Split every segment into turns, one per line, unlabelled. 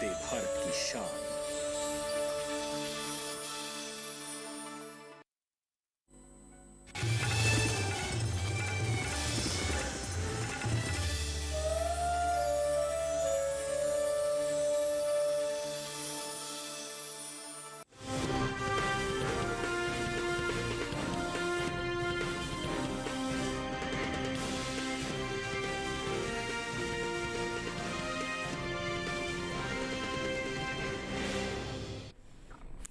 वंदे भारत की शान।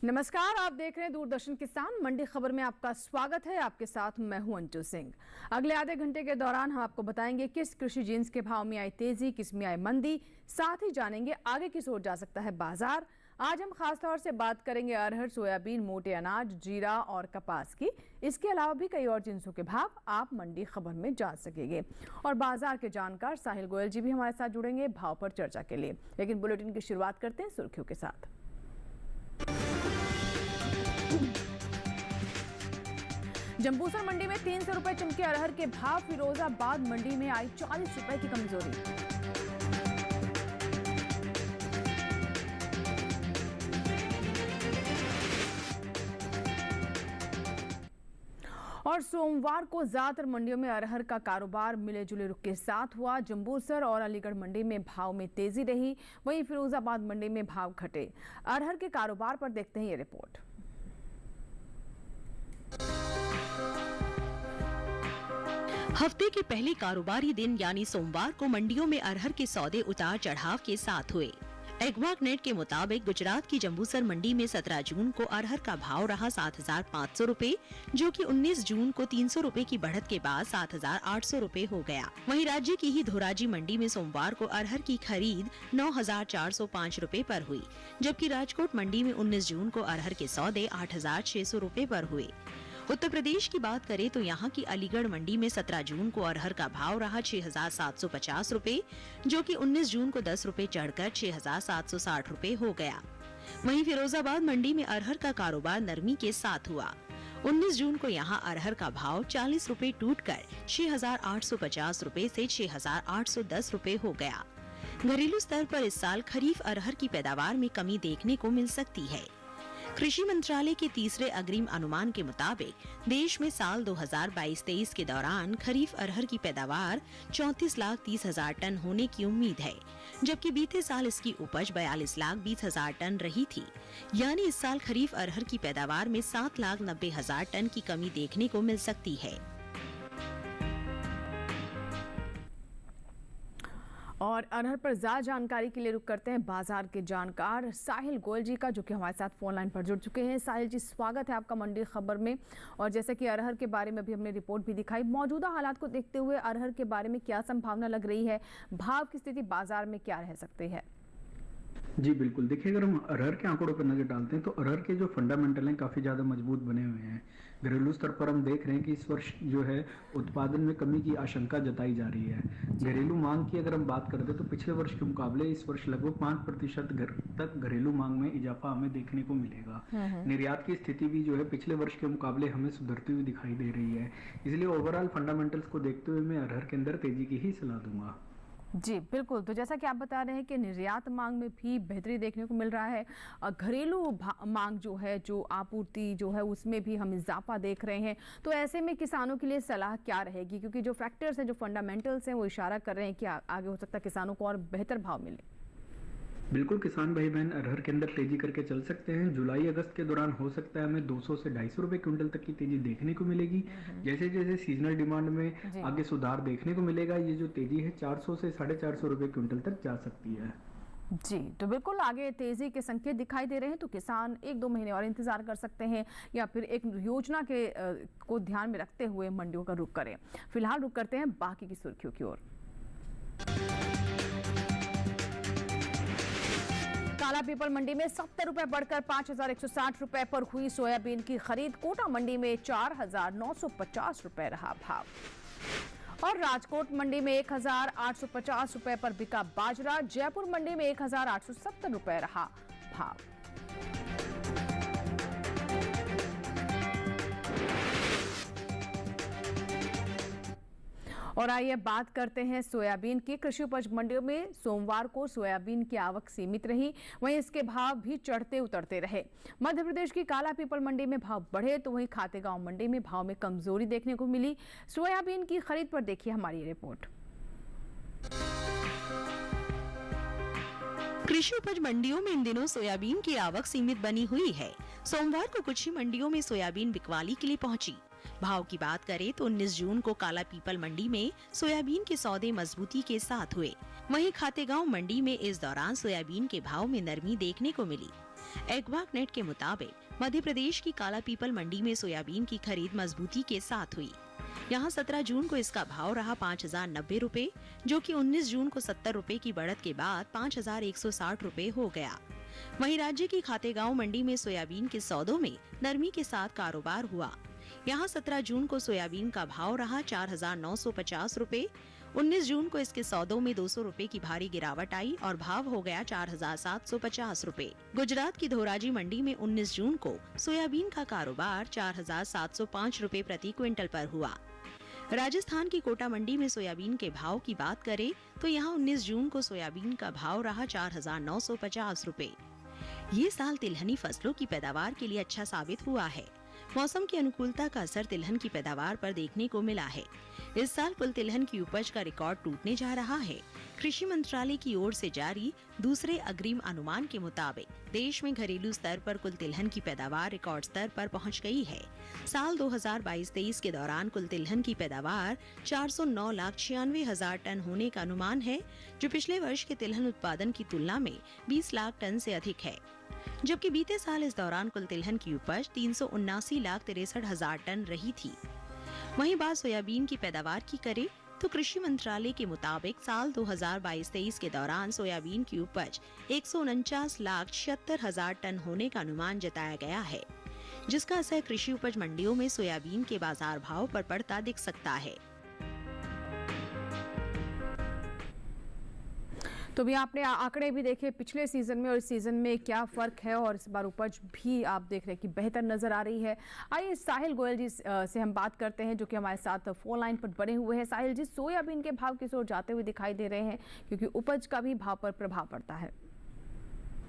नमस्कार, आप देख रहे हैं दूरदर्शन किसान मंडी खबर में आपका स्वागत है। आपके साथ मैं हूं अंजू सिंह। अगले आधे घंटे के दौरान हम आपको बताएंगे किस कृषि जिन्स के भाव में आई तेजी, किस में आई मंदी, साथ ही जानेंगे आगे किस ओर जा सकता है बाजार। आज हम खास तौर से बात करेंगे अरहर, सोयाबीन, मोटे अनाज, जीरा और कपास की। इसके अलावा भी कई और जिन्सों के भाव आप मंडी खबर में जान सकेंगे। और बाजार के जानकार साहिल गोयल जी भी हमारे साथ जुड़ेंगे भाव पर चर्चा के लिए। लेकिन बुलेटिन की शुरुआत करते हैं सुर्खियों के साथ। जंबूसर मंडी में 300 रुपए चमके अरहर के भाव। फिरोजाबाद मंडी में आई 40 रुपए की कमजोरी। और सोमवार को ज्यादातर मंडियों में अरहर का कारोबार मिले जुले रुख के साथ हुआ। जंबूसर और अलीगढ़ मंडी में भाव में तेजी रही, वहीं फिरोजाबाद मंडी में भाव घटे। अरहर के कारोबार पर देखते हैं ये रिपोर्ट।
हफ्ते के पहले कारोबारी दिन यानी सोमवार को मंडियों में अरहर के सौदे उतार चढ़ाव के साथ हुए। एग्वाक नेट के मुताबिक गुजरात की जंबूसर मंडी में 17 जून को अरहर का भाव रहा 7,500 रुपए, जो कि 19 जून को 300 रुपए की बढ़त के बाद 7,800 रुपए हो गया। वहीं राज्य की ही धोराजी मंडी में सोमवार को अरहर की खरीद 9,405 रुपए पर हुई, जबकि राजकोट मंडी में 19 जून को अरहर के सौदे 8,600 रुपए पर हुए। उत्तर प्रदेश की बात करें तो यहाँ की अलीगढ़ मंडी में 17 जून को अरहर का भाव रहा 6,750 रुपए, जो कि 19 जून को 10 रुपए चढ़कर 6,760 रुपए हो गया। वहीं फिरोजाबाद मंडी में अरहर का कारोबार नरमी के साथ हुआ। 19 जून को यहाँ अरहर का भाव 40 रुपए टूटकर 6,850 रुपए से 6,810 रुपए हो गया। घरेलू स्तर पर इस साल खरीफ अरहर की पैदावार में कमी देखने को मिल सकती है। कृषि मंत्रालय के तीसरे अग्रिम अनुमान के मुताबिक देश में साल 2022-23 के दौरान खरीफ अरहर की पैदावार 34,30,000 टन होने की उम्मीद है, जबकि बीते साल इसकी उपज 42,20,000 टन रही थी। यानी इस साल खरीफ अरहर की पैदावार में 7,90,000 टन की कमी देखने को मिल सकती है।
और अरहर पर ज्यादा जानकारी के लिए रुक करते हैं बाजार के जानकार साहिल गोयल जी का, जो कि हमारे साथ फोन लाइन पर जुड़ चुके हैं। साहिल जी, स्वागत है आपका मंडी खबर में। और जैसे कि अरहर के बारे में भी हमने रिपोर्ट भी दिखाई, मौजूदा हालात को देखते हुए अरहर के बारे में क्या संभावना लग रही है, भाव की स्थिति बाजार में क्या रह सकती है?
जी बिल्कुल, देखिए अगर हम अरहर के आंकड़ों पर नजर डालते हैं तो अरहर के जो फंडामेंटल हैं काफ़ी ज़्यादा मजबूत बने हुए हैं। घरेलू स्तर पर हम देख रहे हैं कि इस वर्ष जो है उत्पादन में कमी की आशंका जताई जा रही है। घरेलू मांग की अगर हम बात करते हैं तो पिछले वर्ष के मुकाबले इस वर्ष लगभग 5% तक घरेलू मांग में इजाफा हमें देखने को मिलेगा। निर्यात की स्थिति भी जो है पिछले वर्ष के मुकाबले हमें सुधरती हुई दिखाई दे रही है। इसलिए ओवरऑल फंडामेंटल्स को देखते हुए मैं अरहर के अंदर तेजी की ही सलाह दूंगा।
जी बिल्कुल, तो जैसा कि आप बता रहे हैं कि निर्यात मांग में भी बेहतरी देखने को मिल रहा है। घरेलू मांग जो है, जो आपूर्ति जो है, उसमें भी हम इजाफा देख रहे हैं। तो ऐसे में किसानों के लिए सलाह क्या रहेगी, क्योंकि जो फैक्टर्स हैं, जो फंडामेंटल्स हैं, वो इशारा कर रहे हैं कि आगे हो सकता है किसानों को और बेहतर भाव मिले।
बिल्कुल, किसान भाई बहन अरहर के अंदर तेजी करके चल सकते हैं। जुलाई अगस्त के दौरान हो सकता है हमें 200 से 250 रुपए क्विंटल तक की तेजी देखने को मिलेगी। जैसे जैसे सीजनल डिमांड में आगे सुधार देखने को मिलेगा, ये जो तेजी है 400 से 450 रुपए क्विंटल तक जा सकती है।
जी, तो बिल्कुल आगे तेजी के संकेत दिखाई दे रहे हैं। तो किसान 1-2 महीने और इंतजार कर सकते हैं, या फिर एक योजना के को ध्यान में रखते हुए मंडियों का रुख करें। फिलहाल रुख करते हैं बाकी की सुर्खियों की ओर। काला पीपल मंडी में 70 रुपए बढ़कर 5,160 रुपए पर हुई सोयाबीन की खरीद। कोटा मंडी में 4,950 रुपए रहा भाव। और राजकोट मंडी में 1,850 रुपए पर बिका बाजरा। जयपुर मंडी में 1,870 रुपए रहा भाव। और आइए बात करते हैं सोयाबीन की। कृषि उपज मंडियों में सोमवार को सोयाबीन की आवक सीमित रही, वहीं इसके भाव भी चढ़ते उतरते रहे। मध्य प्रदेश की काला पीपल मंडी में भाव बढ़े तो वहीं खातेगांव मंडी में भाव में कमजोरी देखने को मिली। सोयाबीन की खरीद पर देखिए हमारी रिपोर्ट।
कृषि उपज मंडियों में इन दिनों सोयाबीन की आवक सीमित बनी हुई है। सोमवार को कुछ ही मंडियों में सोयाबीन बिकवाली के लिए पहुंची। भाव की बात करें तो 19 जून को काला पीपल मंडी में सोयाबीन के सौदे मजबूती के साथ हुए। वहीं खातेगांव मंडी में इस दौरान सोयाबीन के भाव में नरमी देखने को मिली। एग्वाक नेट के मुताबिक मध्य प्रदेश की काला पीपल मंडी में सोयाबीन की खरीद मजबूती के साथ हुई। यहाँ 17 जून को इसका भाव रहा 5,090 रुपए, जो कि 19 जून को 70 रुपए की बढ़त के बाद 5,160 रुपए हो गया। वहीं राज्य की खातेगांव मंडी में सोयाबीन के सौदों में नरमी के साथ कारोबार हुआ। यहाँ 17 जून को सोयाबीन का भाव रहा 4,950 रुपए, 19 जून को इसके सौदों में 200 रुपए की भारी गिरावट आई और भाव हो गया 4,750 रुपए। गुजरात की धोराजी मंडी में 19 जून को सोयाबीन का कारोबार 4,705 रुपए प्रति क्विंटल पर हुआ। राजस्थान की कोटा मंडी में सोयाबीन के भाव की बात करें तो यहाँ 19 जून को सोयाबीन का भाव रहा 4,950 रुपए। ये साल तिलहनी फसलों की पैदावार के लिए अच्छा साबित हुआ है। मौसम की अनुकूलता का असर तिलहन की पैदावार पर देखने को मिला है। इस साल कुल तिलहन की उपज का रिकॉर्ड टूटने जा रहा है। कृषि मंत्रालय की ओर से जारी दूसरे अग्रिम अनुमान के मुताबिक देश में घरेलू स्तर पर कुल तिलहन की पैदावार रिकॉर्ड स्तर पर पहुंच गई है। साल 2022-23 के दौरान कुल तिलहन की पैदावार 409,96,000 टन होने का अनुमान है, जो पिछले वर्ष के तिलहन उत्पादन की तुलना में 20 लाख टन से अधिक है। जबकि बीते साल इस दौरान कुल तिलहन की उपज 379,63,000 टन रही थी। वहीं बात सोयाबीन की पैदावार की करें तो कृषि मंत्रालय के मुताबिक साल 2022-23 के दौरान सोयाबीन की उपज 149,76,000 टन होने का अनुमान जताया गया है, जिसका असर कृषि उपज मंडियों में सोयाबीन के बाजार भाव पर पड़ता दिख सकता है।
तो भी आपने आंकड़े भी देखे पिछले सीजन में और इस सीजन में क्या फर्क है, और इस बार उपज भी आप देख रहे हैं कि बेहतर नजर आ रही है। आइए साहिल गोयल जी से हम बात करते हैं, जो कि हमारे साथ फोन लाइन पर बने हुए हैं। साहिल जी, सोयाबीन के भाव किस ओर जाते हुए दिखाई दे रहे हैं, क्योंकि उपज का भी भाव पर प्रभाव पड़ता है।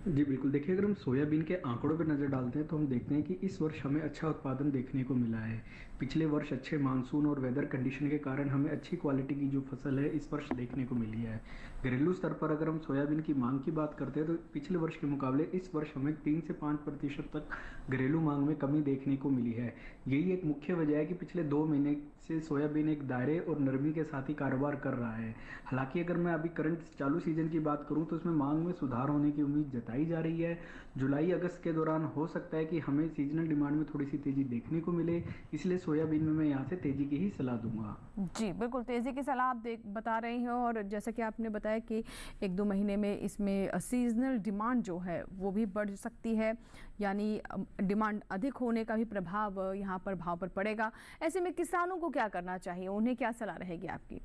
जी बिल्कुल, देखिए अगर हम सोयाबीन के आंकड़ों पर नज़र डालते हैं तो हम देखते हैं कि इस वर्ष हमें अच्छा उत्पादन देखने को मिला है। पिछले वर्ष अच्छे मानसून और वेदर कंडीशन के कारण हमें अच्छी क्वालिटी की जो फसल है इस वर्ष देखने को मिली है। घरेलू स्तर पर अगर हम सोयाबीन की मांग की बात करते हैं तो पिछले वर्ष के मुकाबले इस वर्ष हमें 3 से 5% तक घरेलू मांग में कमी देखने को मिली है। यही एक मुख्य वजह है कि पिछले 2 महीने से सोयाबीन एक दायरे और नरमी के साथ ही कारोबार कर रहा है। हालांकि अगर मैं अभी करंट चालू सीजन की बात करूं तो उसमें मांग में सुधार होने की उम्मीद जताई जा रही है। जुलाई अगस्त के दौरान हो सकता है कि हमें सीजनल डिमांड में थोड़ी सी तेजी देखने को मिले, इसलिए सोयाबीन में मैं यहाँ से तेजी की ही सलाह दूंगा।
जी बिल्कुल, तेजी की सलाह आप बता रहे हैं, और जैसा कि आपने बताया कि 1-2 महीने में इसमें सीजनल डिमांड जो है वो भी बढ़ सकती है, यानी डिमांड अधिक होने का भी प्रभाव यहाँ पर भाव पर पड़ेगा। ऐसे में किसानों को क्या करना चाहिए, उन्हें क्या सलाह रहेगी आपकी?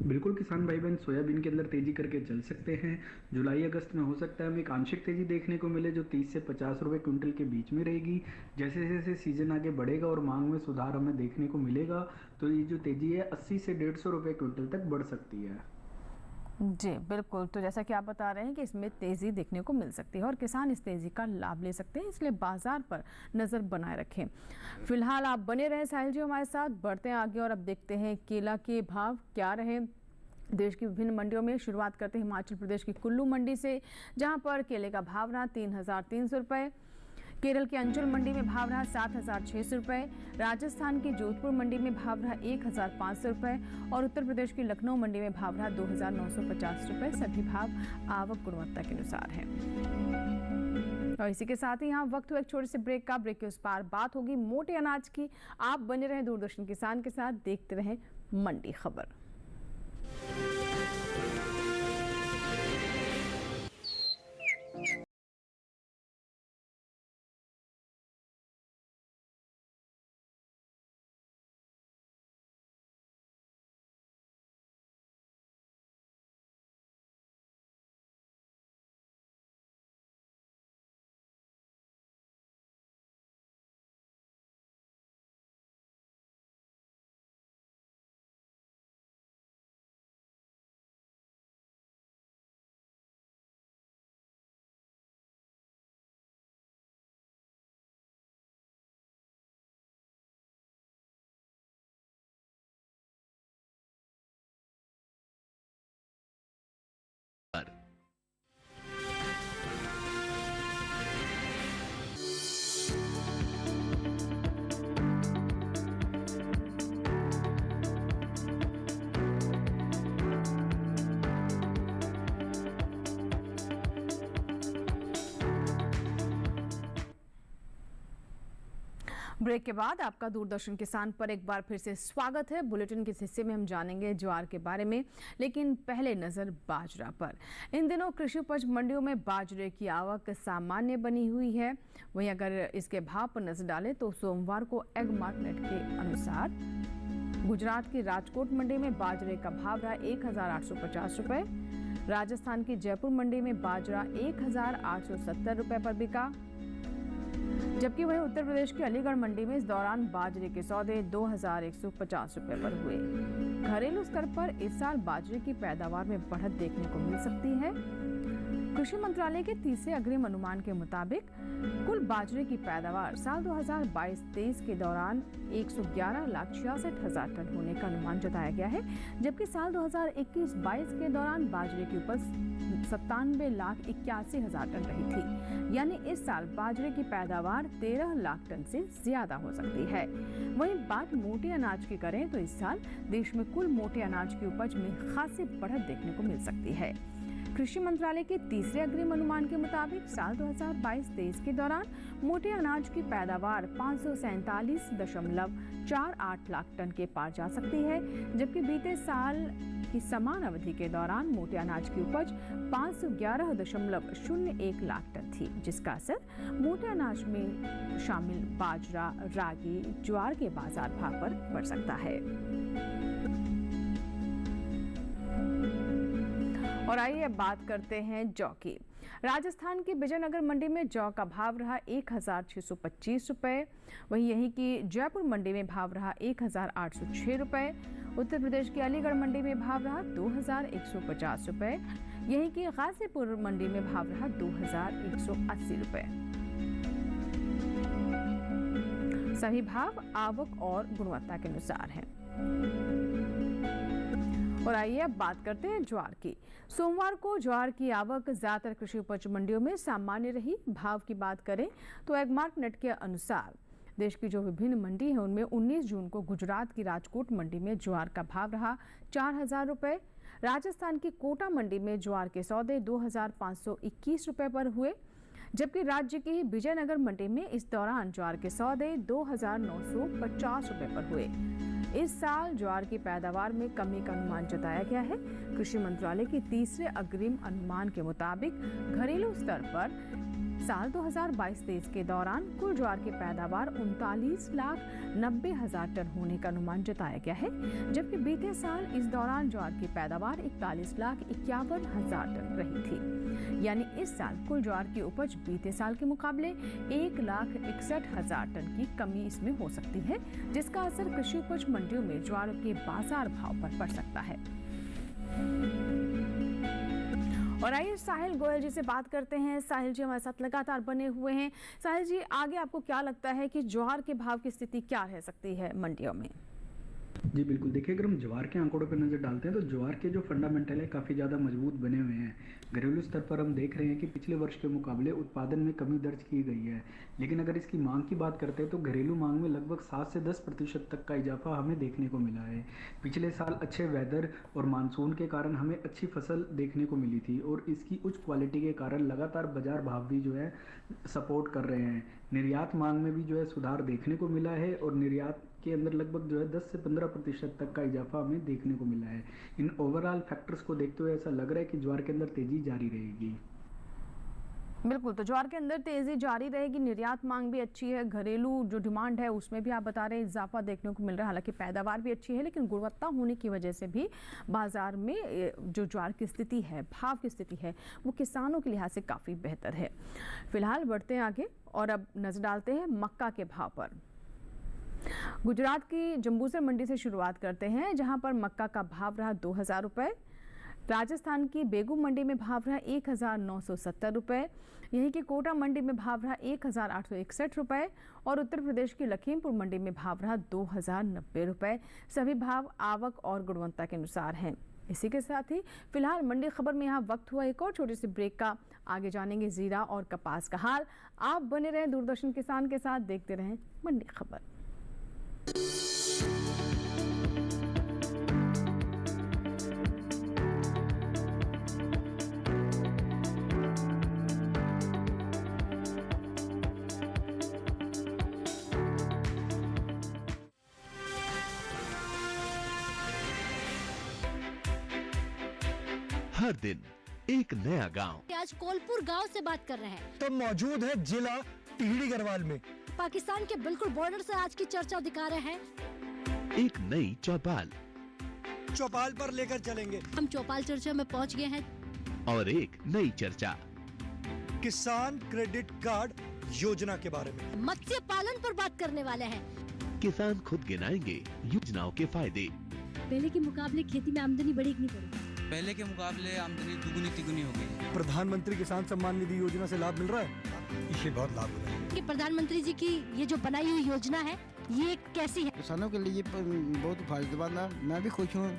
बिल्कुल, किसान भाई बहन सोयाबीन के अंदर तेजी करके चल सकते हैं। जुलाई अगस्त में हो सकता है हमें एक आंशिक तेजी देखने को मिले, जो 30 से 50 रुपए क्विंटल के बीच में रहेगी। जैसे जैसे सीजन आगे बढ़ेगा और मांग में सुधार हमें देखने को मिलेगा तो ये जो तेजी है 80 से 150 रुपए क्विंटल तक बढ़ सकती है।
जी बिल्कुल, तो जैसा कि आप बता रहे हैं कि इसमें तेज़ी देखने को मिल सकती है और किसान इस तेज़ी का लाभ ले सकते हैं, इसलिए बाजार पर नज़र बनाए रखें। फिलहाल आप बने रहें साहिल जी हमारे साथ, बढ़ते हैं आगे और अब देखते हैं केला के भाव क्या रहे देश की विभिन्न मंडियों में। शुरुआत करते हैं हिमाचल प्रदेश की कुल्लू मंडी से, जहां पर केले का भाव रहा 3,300 रुपये। केरल की अंचल मंडी में भाव रहा 7,600 रुपये। राजस्थान की जोधपुर मंडी में भाव रहा 1,500 रुपये और उत्तर प्रदेश की लखनऊ मंडी में भाव रहा 2,950 रुपये। सभी भाव आवक गुणवत्ता के अनुसार है। और इसी के साथ ही यहाँ वक्त हुआ एक छोटे से ब्रेक का। ब्रेक के उस पार बात होगी मोटे अनाज की। आप बने रहें दूरदर्शन किसान के साथ, देखते रहें मंडी खबर। ब्रेक के बाद आपका दूरदर्शन किसान पर एक बार फिर से स्वागत है। बुलेटिन के इस हिस्से में हम जानेंगे ज्वार के बारे में, लेकिन पहले नजर बाजरा पर। इन दिनों कृषि उपज मंडियों में बाजरे की आवक सामान्य बनी हुई है। वहीं अगर इसके भाव पर नजर डालें तो सोमवार को एग्रीमार्क नेट के अनुसार गुजरात की राजकोट मंडी में बाजरे का भाव रहा 1850 रुपए। राजस्थान की जयपुर मंडी में बाजरा 1870 रुपए पर बिका, जबकि वहीं उत्तर प्रदेश की अलीगढ़ मंडी में इस दौरान बाजरे के सौदे 2150 रुपए पर हुए। घरेलू स्तर पर इस साल बाजरे की पैदावार में बढ़त देखने को मिल सकती है। कृषि मंत्रालय के तीसरे अग्रिम अनुमान के मुताबिक कुल बाजरे की पैदावार साल 2022-23 के दौरान 111,66,000 टन होने का अनुमान जताया गया है, जबकि साल 2021-22 के दौरान बाजरे की उपज 97,81,000 टन रही थी। यानी इस साल बाजरे की पैदावार 13 लाख टन से ज्यादा हो सकती है। वहीं बात मोटे अनाज की करें तो इस साल देश में कुल मोटे अनाज की उपज में खासी बढ़त देखने को मिल सकती है। कृषि मंत्रालय के तीसरे अग्रिम अनुमान के मुताबिक साल 2022-23 के दौरान मोटे अनाज की पैदावार 547.48 लाख टन के पार जा सकती है, जबकि बीते साल की समान अवधि के दौरान मोटे अनाज की उपज 511.01 लाख टन थी, जिसका असर मोटे अनाज में शामिल बाजरा, रागी, ज्वार के बाजार भाव पर पड़ सकता है। और आइए अब बात करते हैं जौ की। राजस्थान की विजयनगर मंडी में जौ का भाव रहा 1625 रुपए। वहीं यहीं की जयपुर मंडी में भाव रहा 1806 रुपए। उत्तर प्रदेश की अलीगढ़ मंडी में भाव रहा 2150 रुपए। यहीं की गाजीपुर मंडी में भाव रहा 2180 रुपए। सभी भाव आवक और गुणवत्ता के अनुसार हैं। और आइए अब बात करते हैं ज्वार की। सोमवार को ज्वार की आवक ज्यादातर कृषि उपज मंडियों में सामान्य रही। भाव की बात करें तो एग्रीमार्क नेट के अनुसार देश की जो विभिन्न मंडी है उनमें 19 जून को गुजरात की राजकोट मंडी में ज्वार का भाव रहा 4000 रुपए। राजस्थान की कोटा मंडी में ज्वार के सौदे 2521 रुपए पर हुए, जबकि राज्य की विजयनगर मंडी में इस दौरान ज्वार के सौदे 2950 रुपए पर हुए। इस साल ज्वार की पैदावार में कमी का अनुमान जताया गया है। कृषि मंत्रालय के तीसरे अग्रिम अनुमान के मुताबिक घरेलू स्तर पर साल 2022-23 के दौरान कुल ज्वार की पैदावार 39,90,000 टन होने का अनुमान जताया गया है, जबकि बीते साल इस दौरान ज्वार की पैदावार 41,51,000 टन रही थी। यानी इस साल कुल ज्वार की उपज बीते साल के मुकाबले 1,61,000 टन की कमी इसमें हो सकती है, जिसका असर कृषि उपज मंडियों में ज्वार के बाजार भाव पर पड़ सकता है। और आइए साहिल गोयल जी से बात करते हैं। साहिल जी हमारे साथ लगातार बने हुए हैं। साहिल जी, आगे आपको क्या लगता है कि ज्वार के भाव की स्थिति क्या रह सकती है मंडियों में?
जी बिल्कुल, देखिए अगर हम ज्वार के आंकड़ों पर नज़र डालते हैं तो ज्वार के जो फंडामेंटल है काफ़ी ज़्यादा मजबूत बने हुए हैं। घरेलू स्तर पर हम देख रहे हैं कि पिछले वर्ष के मुकाबले उत्पादन में कमी दर्ज की गई है, लेकिन अगर इसकी मांग की बात करते हैं तो घरेलू मांग में लगभग 7 से 10% तक का इजाफा हमें देखने को मिला है। पिछले साल अच्छे वेदर और मानसून के कारण हमें अच्छी फसल देखने को मिली थी और इसकी उच्च क्वालिटी के कारण लगातार बाजार भाव भी जो है सपोर्ट कर रहे हैं। निर्यात मांग में भी जो है सुधार देखने को मिला है और निर्यात के अंदर लगभग जो है 10 से 15% तक का इजाफा हमें देखने को मिला है। इन ओवरऑल फैक्टर्स को देखते हुए ऐसा लग रहा है कि ज्वार के अंदर तेजी जारी रहेगी।
बिल्कुल, तो ज्वार के अंदर तेजी जारी रहेगी। निर्यात मांग भी अच्छी है, घरेलू जो डिमांड है उसमें भी आप बता रहे हैं इजाफा देखने को मिल रहा है। हालांकि पैदावार भी अच्छी है, लेकिन गुणवत्ता होने की वजह से भी बाजार में जो ज्वार की स्थिति है, भाव की स्थिति है, वो किसानों के लिहाज से काफ़ी बेहतर है। फिलहाल बढ़ते हैं आगे और अब नजर डालते हैं मक्का के भाव पर। गुजरात की जंबूसर मंडी से शुरुआत करते हैं, जहां पर मक्का का भाव रहा 2000 रुपए। राजस्थान की बेगू मंडी में भाव रहा 1970 रुपए। यहीं की कोटा मंडी में भाव रहा 1861 रुपए और उत्तर प्रदेश की लखीमपुर मंडी में भाव रहा 2090 रुपए। सभी भाव आवक और गुणवत्ता के अनुसार हैं। इसी के साथ ही फिलहाल मंडी खबर में यहाँ वक्त हुआ एक और छोटे से ब्रेक का। आगे जानेंगे जीरा और कपास का हाल। आप बने रहें दूरदर्शन किसान के साथ, देखते रहें मंडी खबर।
हर दिन एक नया गांव।
आज कोलपुर गांव से बात कर रहे हैं।
तो मौजूद है जिला टिहरी गढ़वाल में।
पाकिस्तान के बिल्कुल बॉर्डर से आज की चर्चा दिखा रहे हैं।
एक नई चौपाल
चौपाल पर लेकर चलेंगे।
हम चौपाल चर्चा में पहुंच गए हैं।
और एक नई चर्चा
किसान क्रेडिट कार्ड योजना के बारे में।
मत्स्य पालन पर बात करने वाले हैं।
किसान खुद गिनाएंगे योजनाओं के फायदे।
पहले के मुकाबले खेती में आमदनी बढ़ी कि नहीं बढ़ी?
पहले के मुकाबले आमदनी दुगुनी तिगुनी हो गई।
प्रधानमंत्री किसान सम्मान निधि योजना से लाभ मिल रहा है। इसे बहुत लाभ हो रहा है।
कि प्रधानमंत्री जी की ये जो बनाई हुई योजना है ये कैसी है?
किसानों के लिए बहुत फायदेमंद है। मैं भी खुश हूँ।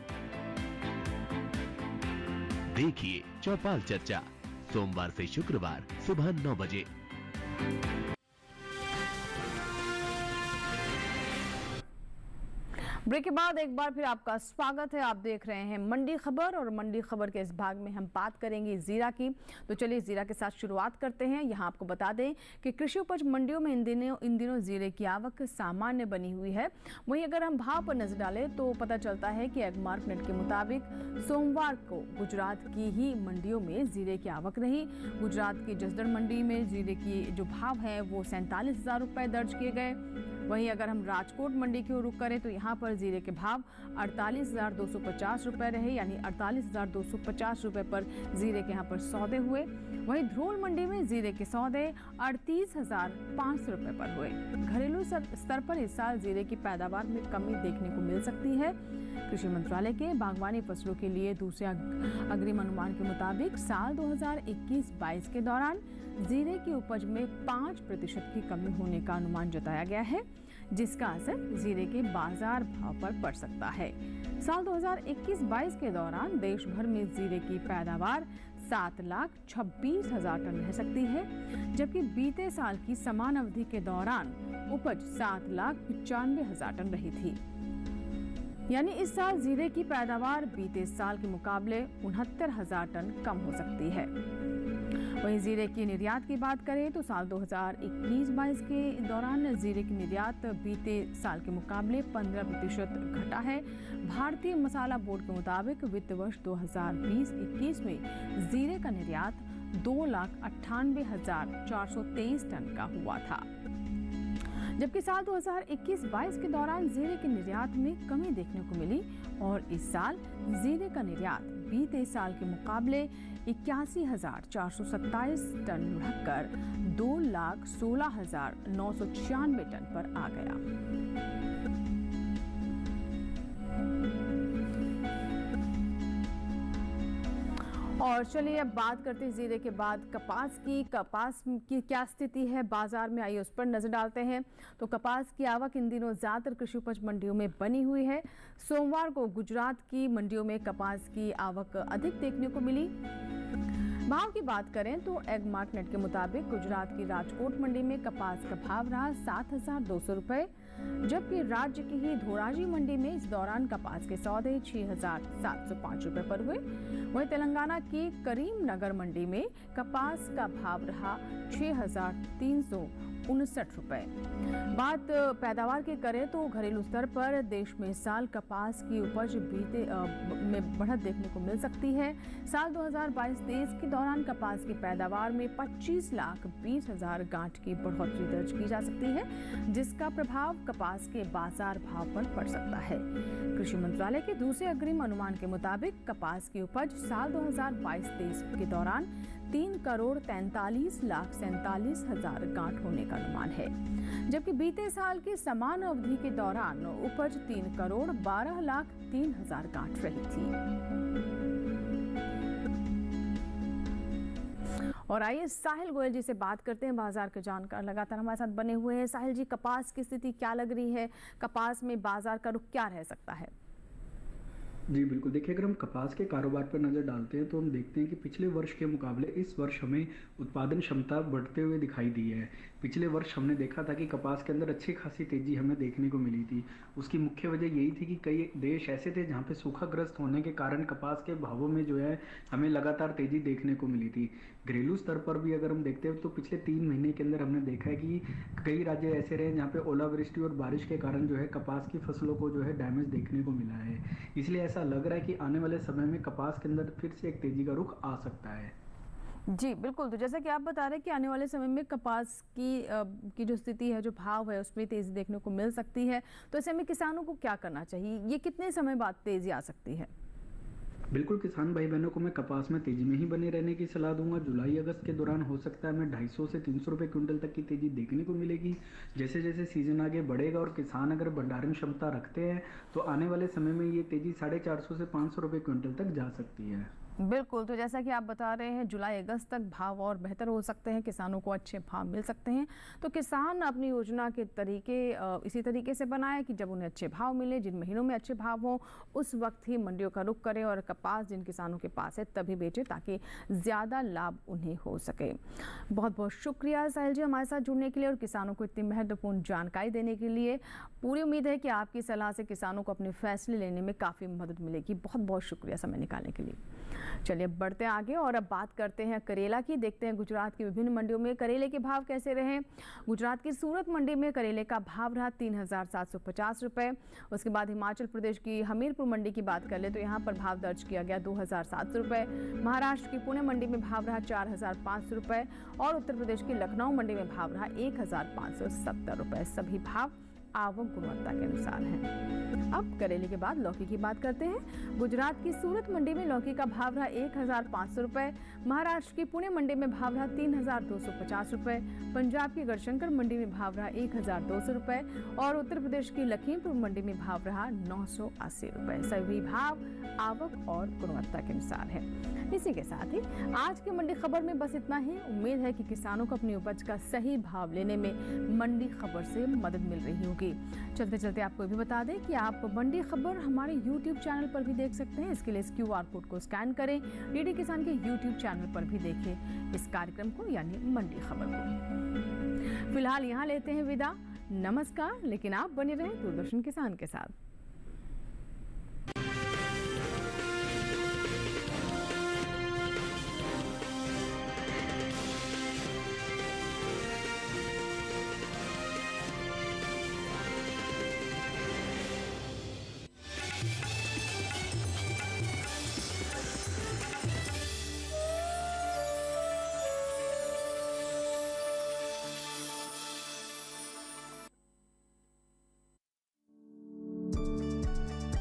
देखिए चौपाल चर्चा सोमवार से शुक्रवार सुबह 9 बजे।
ब्रेक के बाद एक बार फिर आपका स्वागत है। आप देख रहे हैं मंडी खबर और मंडी खबर के इस भाग में हम बात करेंगे जीरा की। तो चलिए जीरा के साथ शुरुआत करते हैं। यहाँ आपको बता दें कि कृषि उपज मंडियों में इन दिनों जीरे की आवक सामान्य बनी हुई है। वहीं अगर हम भाव पर नजर डालें तो पता चलता है कि एगमार्क नेट के मुताबिक सोमवार को गुजरात की ही मंडियों में जीरे की आवक रही। गुजरात की जसदण मंडी में जीरे की जो भाव है वो 47,000 रुपये दर्ज किए गए। वहीं अगर हम राजकोट मंडी की ओर रुख करें तो यहाँ पर जीरे के भाव 48,250 रुपये रहे, यानी 48,250 रुपये पर जीरे के यहाँ पर सौदे हुए। वहीं ध्रोल मंडी में जीरे के सौदे 38,500 रुपये पर हुए। घरेलू स्तर पर इस साल जीरे की पैदावार में कमी देखने को मिल सकती है। कृषि मंत्रालय के बागवानी फसलों के लिए दूसरे अग्रिम अनुमान के मुताबिक साल 2021-22 के दौरान जीरे की उपज में 5% की कमी होने का अनुमान जताया गया है, जिसका असर जीरे के बाजार भाव पर पड़ सकता है। साल 2021-22 के दौरान देश भर में जीरे की पैदावार 7,26,000 टन रह सकती है, जबकि बीते साल की समान अवधि के दौरान उपज 7,95,000 टन रही थी। यानी इस साल जीरे की पैदावार बीते साल के मुकाबले 69,000 टन कम हो सकती है। वहीं जीरे की निर्यात की बात करें तो साल 2021-22 के दौरान जीरे की निर्यात बीते साल के मुकाबले 15% घटा है। भारतीय मसाला बोर्ड के मुताबिक वित्त वर्ष 2020-21 में जीरे का निर्यात 2,98,423 टन का हुआ था, जबकि साल 2021-22 के दौरान जीरे की निर्यात में कमी देखने को मिली और इस साल जीरे का निर्यात बीते साल के मुकाबले 81,427 टन बढ़कर 2,16,996 टन पर आ गया। और चलिए अब बात करते हैं जीरे के बाद कपास की क्या स्थिति है बाजार में, आइए उस पर नजर डालते हैं। तो कपास की आवक इन दिनों ज्यादातर कृषि उपज मंडियों में बनी हुई है। सोमवार को गुजरात की मंडियों में कपास की आवक अधिक देखने को मिली। भाव की बात करें तो एगमार्क नेट के मुताबिक गुजरात की राजकोट मंडी में कपास का भाव रहा 7,200 रुपये, जबकि राज्य की ही धोराजी मंडी में इस दौरान कपास के सौदे 6,705 रुपये पर हुए। वहीं तेलंगाना की करीमनगर मंडी में कपास का भाव रहा 6,359 रुपये। बात पैदावार की करें तो घरेलू स्तर पर देश में इस साल कपास की उपज में बढ़त देखने को मिल सकती है। साल 2022-23 के दौरान कपास की पैदावार में 25,20,000 गांठ की बढ़ोतरी दर्ज की जा सकती है, जिसका प्रभाव कपास के बाजार भाव पर पड़ सकता है। कृषि मंत्रालय के दूसरे अग्रिम अनुमान के मुताबिक कपास की उपज साल 2022-23 के दौरान 3,43,47,000 गांठ होने का अनुमान है, जबकि बीते साल की समान अवधि के दौरान उपज 3,12,03,000 गांठ रही थी। और आइए साहिल गोयल जी से बात करते हैं, बाजार के जानकार लगातार हमारे साथ बने हुए हैं। साहिल जी, कपास की स्थिति क्या लग रही है? कपास में बाजार का रुख क्या रह सकता है?
जी बिल्कुल, देखिए अगर हम कपास के कारोबार पर नज़र डालते हैं तो हम देखते हैं कि पिछले वर्ष के मुकाबले इस वर्ष हमें उत्पादन क्षमता बढ़ते हुए दिखाई दी है। पिछले वर्ष हमने देखा था कि कपास के अंदर अच्छी खासी तेज़ी हमें देखने को मिली थी। उसकी मुख्य वजह यही थी कि कई देश ऐसे थे जहाँ पे सूखाग्रस्त होने के कारण कपास के भावों में जो है हमें लगातार तेज़ी देखने को मिली थी। घरेलू स्तर पर भी अगर हम देखते हैं तो पिछले 3 महीने के अंदर हमने देखा है कि कई राज्य ऐसे रहे जहाँ पे ओलावृष्टि और बारिश के कारण जो है कपास की फसलों को जो है डैमेज देखने को मिला है। इसलिए ऐसा लग रहा है कि आने वाले समय में कपास के अंदर फिर से एक तेज़ी का रुख आ सकता है।
जी बिल्कुल, तो जैसा कि आप बता रहे हैं कि आने वाले समय में कपास की जो स्थिति है, जो भाव है, उसमें तेज़ी देखने को मिल सकती है। तो ऐसे में किसानों को क्या करना चाहिए? ये कितने समय बाद तेज़ी आ सकती है?
बिल्कुल, किसान भाई बहनों को मैं कपास में तेज़ी में ही बने रहने की सलाह दूंगा। जुलाई अगस्त के दौरान हो सकता है हमें 250 से 300 रुपये क्विंटल तक की तेज़ी देखने को मिलेगी। जैसे जैसे सीज़न आगे बढ़ेगा और किसान अगर भंडारण क्षमता रखते हैं तो आने वाले समय में ये तेज़ी 450 से 500 रुपये क्विंटल तक जा सकती है।
बिल्कुल, तो जैसा कि आप बता रहे हैं जुलाई अगस्त तक भाव और बेहतर हो सकते हैं, किसानों को अच्छे भाव मिल सकते हैं। तो किसान अपनी योजना के तरीके इसी तरीके से बनाए कि जब उन्हें अच्छे भाव मिले, जिन महीनों में अच्छे भाव हों उस वक्त ही मंडियों का रुख करें और कपास जिन किसानों के पास है तभी बेचें ताकि ज़्यादा लाभ उन्हें हो सके। बहुत बहुत शुक्रिया साहिल जी हमारे साथ जुड़ने के लिए और किसानों को इतनी महत्वपूर्ण जानकारी देने के लिए। पूरी उम्मीद है कि आपकी सलाह से किसानों को अपने फैसले लेने में काफ़ी मदद मिलेगी। बहुत बहुत शुक्रिया समय निकालने के लिए। चलिए अब बढ़ते हैं आगे और अब बात करते हैं करेला की। देखते हैं गुजरात की विभिन्न मंडियों में करेले के भाव कैसे रहे। गुजरात की सूरत मंडी में करेले का भाव रहा 3,750 रुपये। उसके बाद हिमाचल प्रदेश की हमीरपुर मंडी की बात कर ले तो यहाँ पर भाव दर्ज किया गया 2,700 रुपये। महाराष्ट्र की पुणे मंडी में भाव रहा 4,500 रुपये और उत्तर प्रदेश की लखनऊ मंडी में भाव रहा 1,570 रुपये। सभी भाव आवक गुणवत्ता के अनुसार हैं। अब करेले के बाद लौकी की बात करते हैं। गुजरात की सूरत मंडी में लौकी का भाव रहा 1,500 रुपये। महाराष्ट्र की पुणे मंडी में भाव रहा 3,250 रुपये। पंजाब की गढ़शंकर मंडी में भाव रहा 1,200 रुपये और उत्तर प्रदेश की लखीमपुर मंडी में भाव रहा 980 रुपये। सभी भाव आवक और गुणवत्ता के अनुसार है। इसी के साथ ही आज की मंडी खबर में बस इतना ही। उम्मीद है कि किसानों को अपनी उपज का सही भाव लेने में मंडी खबर से मदद मिल रही होगी। चलते चलते आपको ये भी बता दें कि आप मंडी खबर हमारे YouTube चैनल पर भी देख सकते हैं। इसके लिए इस QR कोड को स्कैन करें। डीडी किसान के YouTube चैनल पर भी देखें इस कार्यक्रम को यानी मंडी खबर को। फिलहाल यहाँ लेते हैं विदा। नमस्कार, लेकिन आप बने रहें दूरदर्शन किसान के साथ।